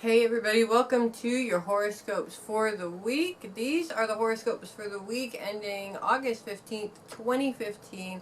Hey everybody, welcome to your horoscopes for the week. These are the horoscopes for the week ending August 15th, 2015.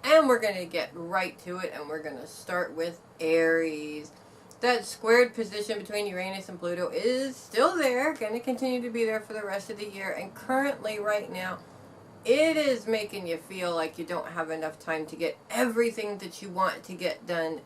And we're going to get right to it, and we're going to start with Aries. That squared position between Uranus and Pluto is still there, going to continue to be there for the rest of the year. And currently, right now, it is making you feel like you don't have enough time to get everything that you want to get done.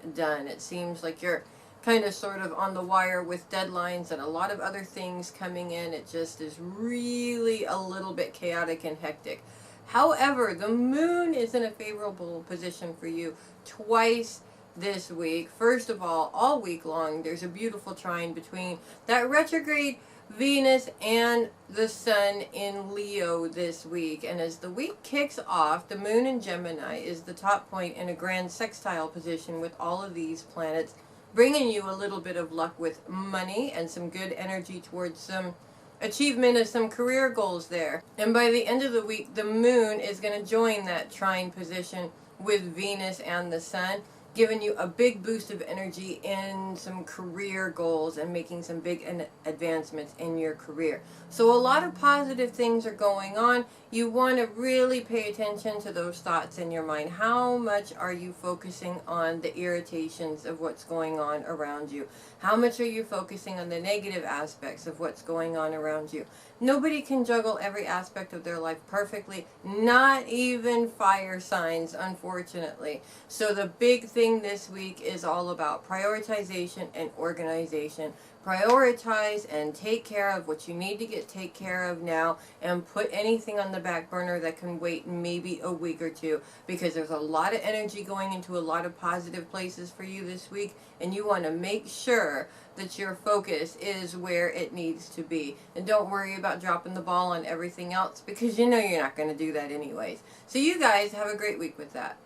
It seems like you're kind of sort of on the wire with deadlines and a lot of other things coming in. It just is really a little bit chaotic and hectic. However, the moon is in a favorable position for you twice this week. First of all week long, there's a beautiful trine between that retrograde Venus and the Sun in Leo this week. And as the week kicks off, the moon in Gemini is the top point in a grand sextile position with all of these planets, bringing you a little bit of luck with money and some good energy towards some achievement of some career goals there. And by the end of the week, the moon is going to join that trine position with Venus and the Sun, giving you a big boost of energy in some career goals and making some big advancements in your career. So a lot of positive things are going on. You want to really pay attention to those thoughts in your mind. How much are you focusing on the irritations of what's going on around you? How much are you focusing on the negative aspects of what's going on around you? Nobody can juggle every aspect of their life perfectly, not even fire signs, unfortunately. So the big thing this week is all about prioritization and organization. Prioritize and take care of what you need to take care of now, and put anything on the back burner that can wait maybe a week or two, because there's a lot of energy going into a lot of positive places for you this week, and you want to make sure that your focus is where it needs to be. And don't worry about dropping the ball on everything else, because you know you're not going to do that anyways. So you guys have a great week with that.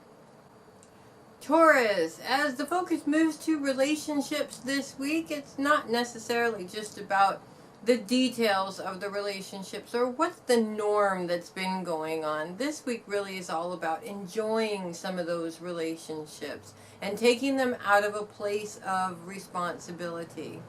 Taurus, as the focus moves to relationships this week, it's not necessarily just about the details of the relationships or what's the norm that's been going on. This week really is all about enjoying some of those relationships and taking them out of a place of responsibility.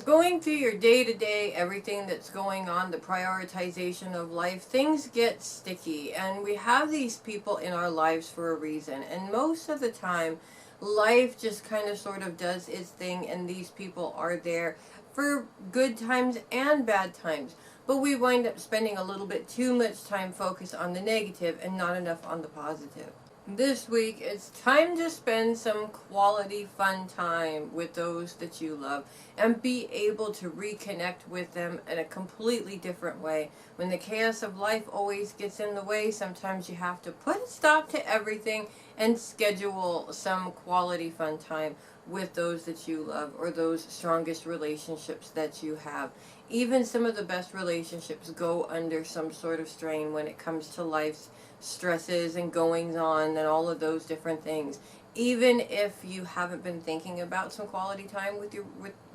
Going through your day-to-day, everything that's going on, the prioritization of life, things get sticky, and we have these people in our lives for a reason, and most of the time life just kind of sort of does its thing, and these people are there for good times and bad times, but we wind up spending a little bit too much time focused on the negative and not enough on the positive. This week, it's time to spend some quality fun time with those that you love and be able to reconnect with them in a completely different way. When the chaos of life always gets in the way, sometimes you have to put a stop to everything and schedule some quality fun time with those that you love, or those strongest relationships that you have. Even some of the best relationships go under some sort of strain when it comes to life's stresses and goings on and all of those different things. Even if you haven't been thinking about some quality time with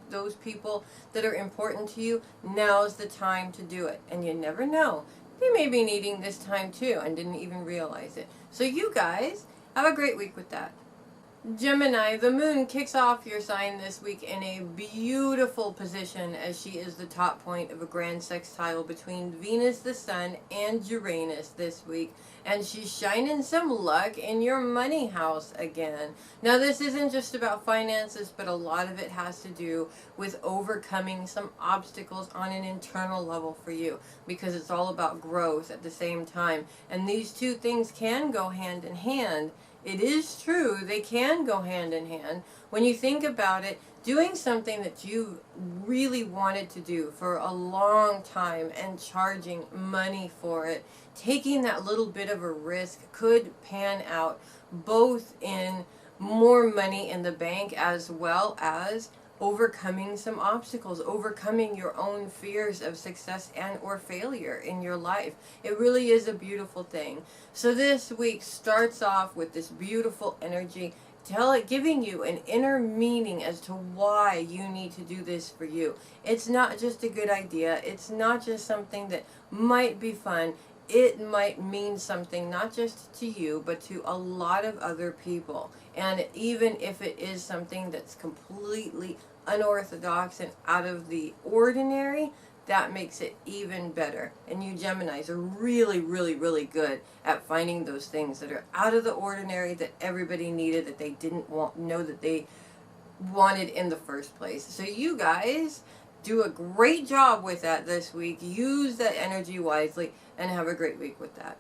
those people that are important to you, now's the time to do it. And you never know, they may be needing this time too and didn't even realize it. So you guys have a great week with that. Gemini, the moon kicks off your sign this week in a beautiful position, as she is the top point of a grand sextile between Venus, the Sun, and Uranus this week. And she's shining some luck in your money house again. Now, this isn't just about finances, but a lot of it has to do with overcoming some obstacles on an internal level for you, because it's all about growth at the same time. And these two things can go hand in hand. It is true, they can go hand in hand. When you think about it, doing something that you really wanted to do for a long time and charging money for it, taking that little bit of a risk could pan out both in more money in the bank, as well as overcoming some obstacles, overcoming your own fears of success and or failure in your life. It really is a beautiful thing. So this week starts off with this beautiful energy, giving you an inner meaning as to why you need to do this for you. It's not just a good idea. It's not just something that might be fun. It might mean something not just to you, but to a lot of other people. And even if it is something that's completely unorthodox and out of the ordinary, that makes it even better. And you Geminis are really, really, really good at finding those things that are out of the ordinary that everybody needed, that they didn't know that they wanted in the first place. So you guys do a great job with that this week. Use that energy wisely and have a great week with that.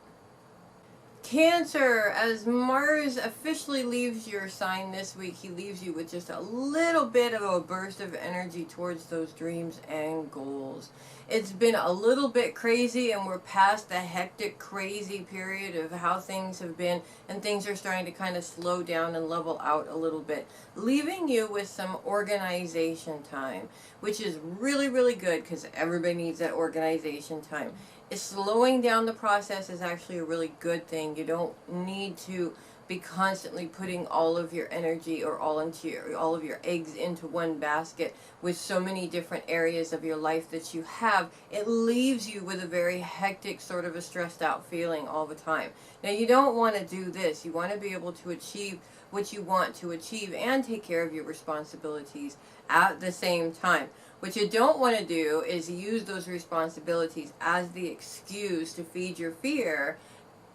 Cancer, as Mars officially leaves your sign this week, he leaves you with just a little bit of a burst of energy towards those dreams and goals. It's been a little bit crazy, and we're past the hectic, crazy period of how things have been, and things are starting to kind of slow down and level out a little bit, leaving you with some organization time, which is really, really good because everybody needs that organization time. Slowing down the process is actually a really good thing. You don't need to be constantly putting all of your energy or all of your eggs into one basket with so many different areas of your life that you have. It leaves you with a very hectic, sort of a stressed out feeling all the time. Now, you don't want to do this. You want to be able to achieve what you want to achieve and take care of your responsibilities at the same time. What you don't want to do is use those responsibilities as the excuse to feed your fear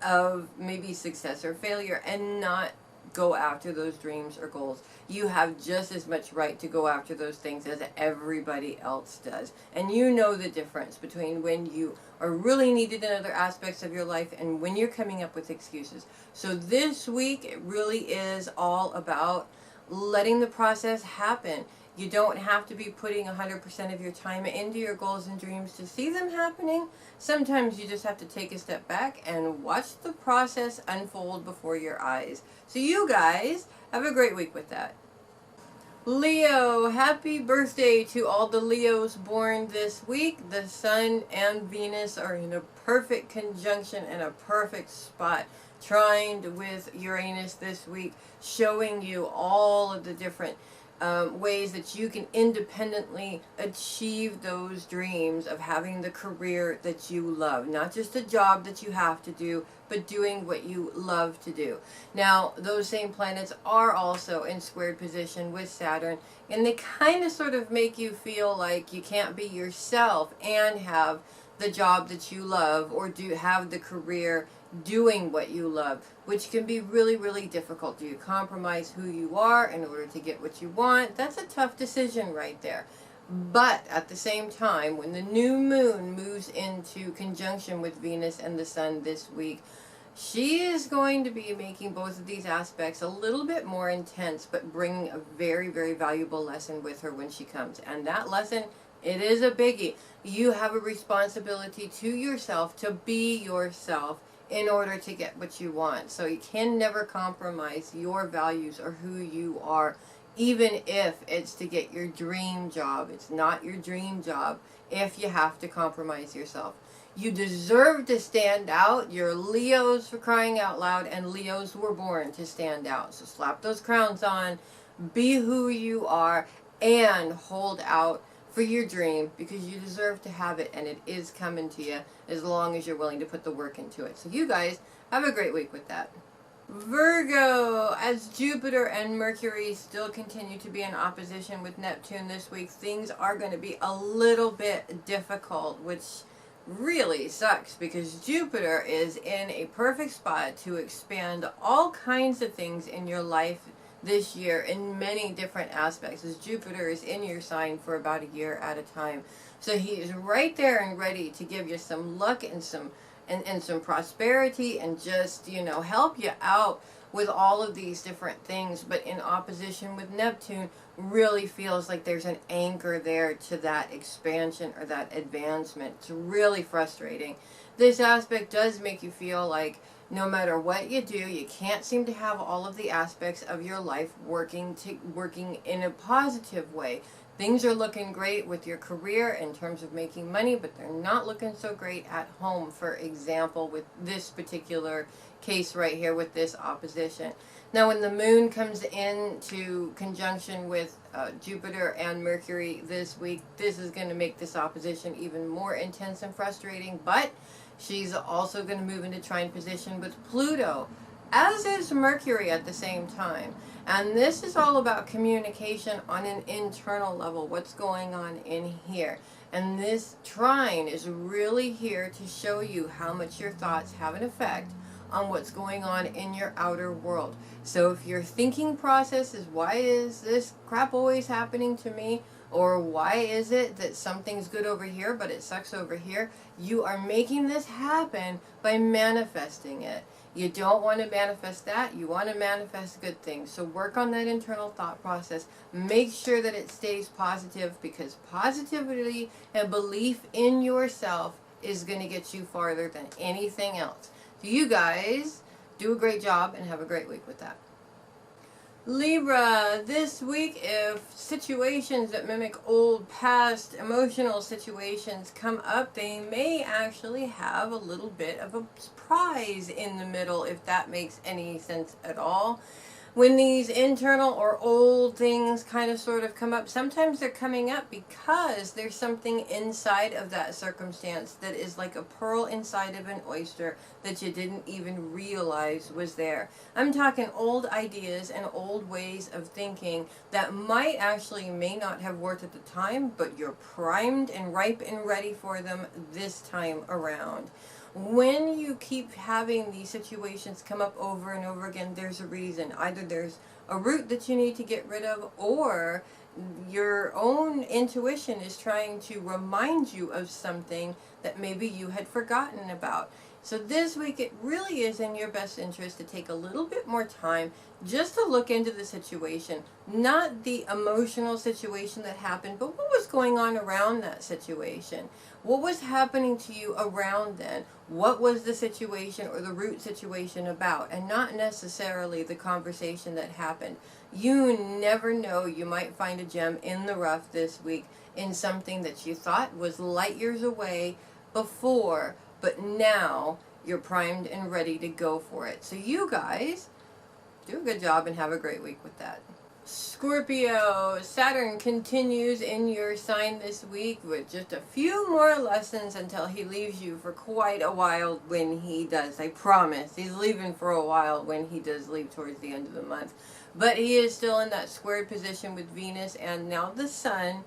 of maybe success or failure and not go after those dreams or goals. You have just as much right to go after those things as everybody else does. And you know the difference between when you are really needed in other aspects of your life and when you're coming up with excuses. So this week, it really is all about letting the process happen. You don't have to be putting 100% of your time into your goals and dreams to see them happening. Sometimes you just have to take a step back and watch the process unfold before your eyes. So you guys have a great week with that. Leo, happy birthday to all the Leos born this week. The Sun and Venus are in a perfect conjunction and a perfect spot, trined with Uranus this week, showing you all of the different ways that you can independently achieve those dreams of having the career that you love. Not just a job that you have to do, but doing what you love to do. Now, those same planets are also in squared position with Saturn, and they kind of sort of make you feel like you can't be yourself and have the job that you love or have the career doing what you love, which can be really, really difficult. Do you compromise who you are in order to get what you want? That's a tough decision right there. But at the same time, when the new moon moves into conjunction with Venus and the Sun this week, she is going to be making both of these aspects a little bit more intense, but bringing a very, very valuable lesson with her when she comes. And that lesson, it is a biggie. You have a responsibility to yourself to be yourself in order to get what you want. So you can never compromise your values or who you are, even if it's to get your dream job. It's not your dream job if you have to compromise yourself. You deserve to stand out. You're Leos, for crying out loud, and Leos were born to stand out. So slap those crowns on, be who you are, and hold out for your dream, because you deserve to have it, and it is coming to you as long as you're willing to put the work into it. So you guys have a great week with that. Virgo, as Jupiter and Mercury still continue to be in opposition with Neptune this week, things are going to be a little bit difficult, which really sucks because Jupiter is in a perfect spot to expand all kinds of things in your life this year in many different aspects, as Jupiter is in your sign for about a year at a time. So he is right there and ready to give you some luck and some prosperity, and just, help you out with all of these different things. But in opposition with Neptune, really feels like there's an anchor there to that expansion or that advancement. It's really frustrating. This aspect does make you feel like no matter what you do, you can't seem to have all of the aspects of your life working in a positive way. Things are looking great with your career in terms of making money, but they're not looking so great at home, for example, with this particular case right here with this opposition. Now, when the moon comes into conjunction with Jupiter and Mercury this week, this is going to make this opposition even more intense and frustrating, but she's also going to move into trine position with Pluto, as is Mercury at the same time. And this is all about communication on an internal level, what's going on in here. And this trine is really here to show you how much your thoughts have an effect on what's going on in your outer world. So if your thinking process is, why is this crap always happening to me? Or why is it that something's good over here but it sucks over here? You are making this happen by manifesting it. You don't want to manifest that. You want to manifest good things. So work on that internal thought process. Make sure that it stays positive, because positivity and belief in yourself is going to get you farther than anything else. So you guys do a great job and have a great week with that. Libra, this week, if situations that mimic old past emotional situations come up, they may actually have a little bit of a surprise in the middle, if that makes any sense at all. When these internal or old things kind of sort of come up, sometimes they're coming up because there's something inside of that circumstance that is like a pearl inside of an oyster that you didn't even realize was there. I'm talking old ideas and old ways of thinking that might actually may not have worked at the time, but you're primed and ripe and ready for them this time around. When you keep having these situations come up over and over again, there's a reason. Either there's a root that you need to get rid of, or your own intuition is trying to remind you of something that maybe you had forgotten about. So this week, it really is in your best interest to take a little bit more time just to look into the situation. Not the emotional situation that happened, but what was going on around that situation. What was happening to you around then? What was the situation or the root situation about? And not necessarily the conversation that happened. You never know. You might find a gem in the rough this week in something that you thought was light years away before, but now you're primed and ready to go for it. So you guys do a good job and have a great week with that. Scorpio, Saturn continues in your sign this week with just a few more lessons until he leaves you for quite a while when he does. I promise. He's leaving for a while when he does leave towards the end of the month. But he is still in that squared position with Venus and now the Sun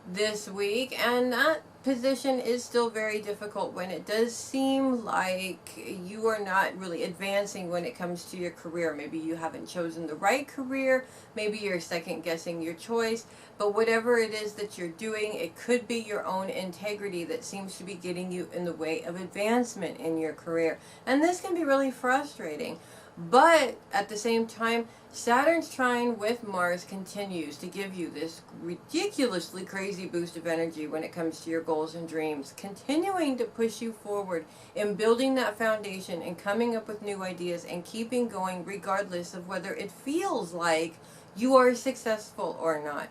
this week, and that position is still very difficult when it does seem like you are not really advancing when it comes to your career. Maybe you haven't chosen the right career, maybe you're second guessing your choice, but whatever it is that you're doing, it could be your own integrity that seems to be getting you in the way of advancement in your career, and this can be really frustrating. But at the same time, Saturn's trine with Mars continues to give you this ridiculously crazy boost of energy when it comes to your goals and dreams, continuing to push you forward in building that foundation and coming up with new ideas and keeping going regardless of whether it feels like you are successful or not.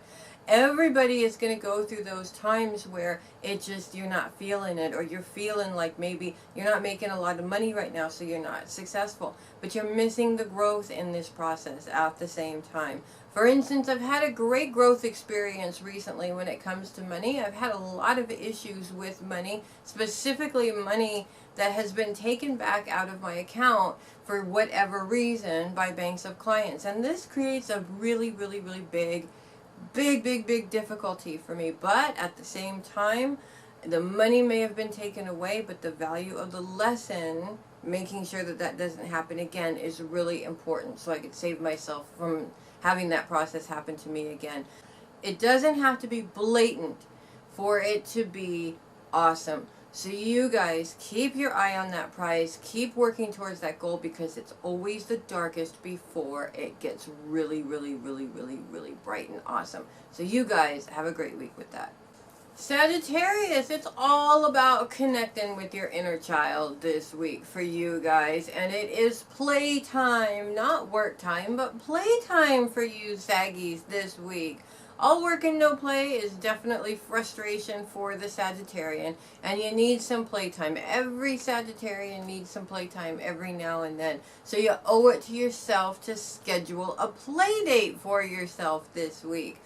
Everybody is going to go through those times where it just, you're not feeling it, or you're feeling like maybe you're not making a lot of money right now, so you're not successful, but you're missing the growth in this process at the same time. For instance, I've had a great growth experience recently when it comes to money. I've had a lot of issues with money, specifically money that has been taken back out of my account for whatever reason by banks of clients, and this creates a really big difficulty for me. But at the same time, the money may have been taken away, but the value of the lesson, making sure that that doesn't happen again, is really important, so I could save myself from having that process happen to me again. It doesn't have to be blatant for it to be awesome. So you guys, keep your eye on that prize. Keep working towards that goal, because it's always the darkest before it gets really bright and awesome. So you guys, have a great week with that. Sagittarius, it's all about connecting with your inner child this week for you guys. And it is playtime, not work time, but playtime for you Saggies this week. All work and no play is definitely frustration for the Sagittarian, and you need some playtime. Every Sagittarian needs some playtime every now and then. So you owe it to yourself to schedule a play date for yourself this week.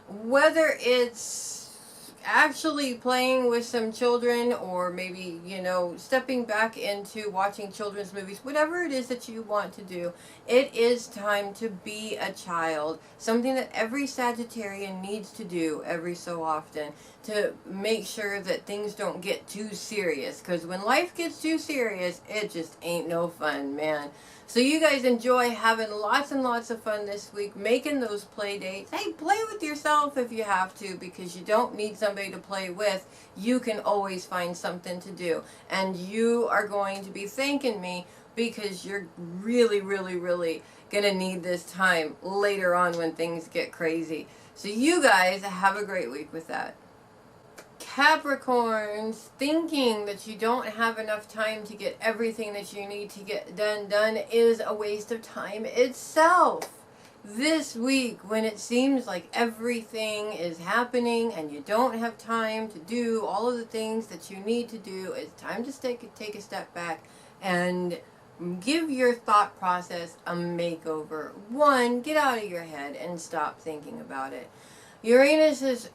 Whether it's actually playing with some children, or maybe, you know, stepping back into watching children's movies, whatever it is that you want to do, it is time to be a child. Something that every Sagittarian needs to do every so often, to make sure that things don't get too serious. Because when life gets too serious, it just ain't no fun, man. So you guys enjoy having lots and lots of fun this week, making those play dates. Hey, play with yourself if you have to, because you don't need somebody to play with. You can always find something to do. And you are going to be thanking me, because you're really, really, really going to need this time later on when things get crazy. So you guys have a great week with that. Capricorns, thinking that you don't have enough time to get everything that you need to get done is a waste of time itself. This week, when it seems like everything is happening and you don't have time to do all of the things that you need to do, it's time to take a step back and give your thought process a makeover. One, get out of your head and stop thinking about it. Uranus has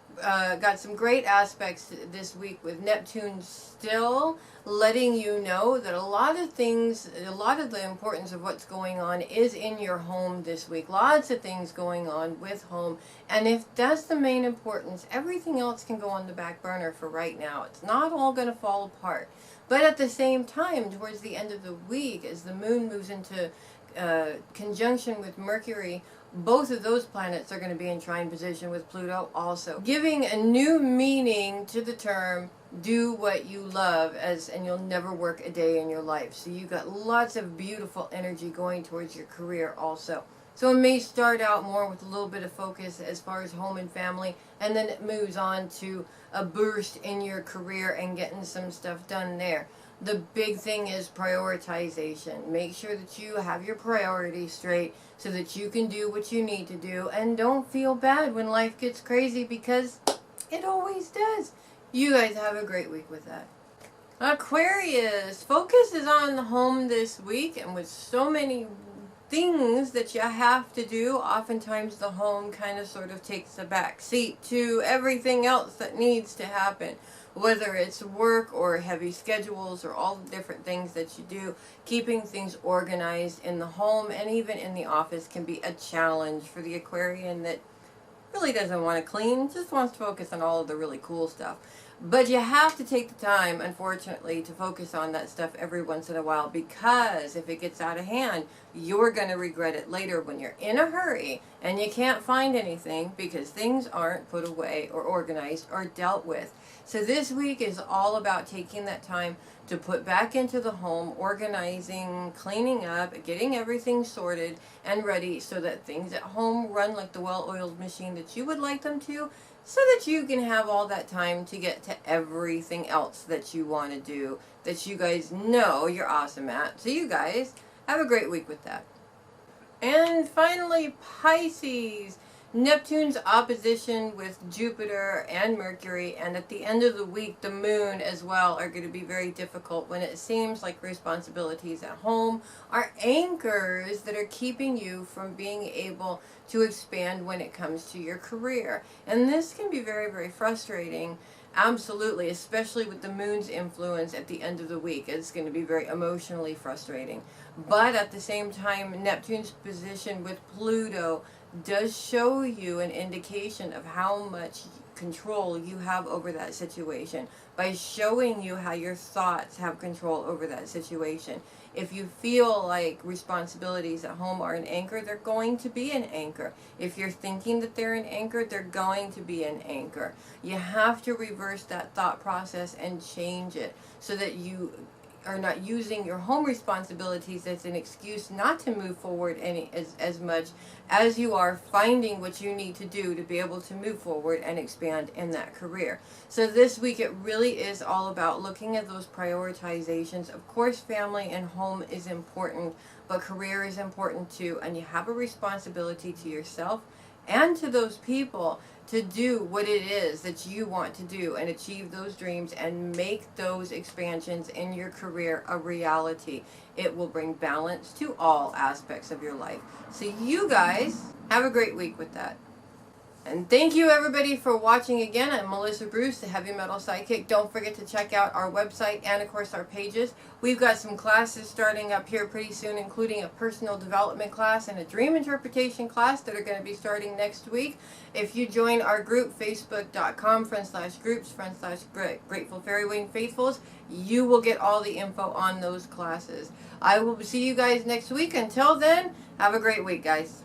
got some great aspects this week, with Neptune still letting you know that a lot of the importance of what's going on is in your home this week. Lots of things going on with home. And if that's the main importance, everything else can go on the back burner for right now. It's not all going to fall apart. But at the same time, towards the end of the week, as the moon moves into conjunction with Mercury, both of those planets are going to be in trine position with Pluto also, giving a new meaning to the term do what you love, and you'll never work a day in your life. So you got lots of beautiful energy going towards your career also. So it may start out more with a little bit of focus as far as home and family, and then it moves on to a boost in your career and getting some stuff done there. The big thing is prioritization. Make sure that you have your priorities straight so that you can do what you need to do, and don't feel bad when life gets crazy, because it always does. You guys have a great week with that. Aquarius, focus is on the home this week, and with so many things that you have to do, oftentimes the home kind of sort of takes a back seat to everything else that needs to happen. Whether it's work or heavy schedules or all the different things that you do, keeping things organized in the home and even in the office can be a challenge for the Aquarian that really doesn't want to clean, just wants to focus on all of the really cool stuff. But you have to take the time, unfortunately, to focus on that stuff every once in a while, because if it gets out of hand, you're going to regret it later when you're in a hurry and you can't find anything because things aren't put away or organized or dealt with. So this week is all about taking that time to put back into the home, organizing, cleaning up, getting everything sorted and ready so that things at home run like the well-oiled machine that you would like them to, so that you can have all that time to get to everything else that you want to do, that you guys know you're awesome at. So you guys have a great week with that. And finally, Pisces. Neptune's opposition with Jupiter and Mercury, and at the end of the week, the moon as well, are going to be very difficult when it seems like responsibilities at home are anchors that are keeping you from being able to expand when it comes to your career. And this can be very, very frustrating. Absolutely, especially with the moon's influence at the end of the week. It's going to be very emotionally frustrating. But at the same time, Neptune's position with Pluto does show you an indication of how much control you have over that situation, by showing you how your thoughts have control over that situation. If you feel like responsibilities at home are an anchor, they're going to be an anchor. If you're thinking that they're an anchor, they're going to be an anchor. You have to reverse that thought process and change it so that you are not using your home responsibilities as an excuse not to move forward as much as you are finding what you need to do to be able to move forward and expand in that career. So this week it really is all about looking at those prioritizations. Of course, family and home is important, but career is important too, and you have a responsibility to yourself and to those people to do what it is that you want to do and achieve those dreams and make those expansions in your career a reality. It will bring balance to all aspects of your life. So you guys have a great week with that. And thank you everybody for watching again. I'm Melissa Bruce, the Heavy Metal Psychic. Don't forget to check out our website and of course our pages. We've got some classes starting up here pretty soon, including a personal development class and a dream interpretation class that are going to be starting next week. If you join our group, facebook.com/groups/Grateful Fairy Wing Faithfuls, you will get all the info on those classes. I will see you guys next week. Until then, have a great week, guys.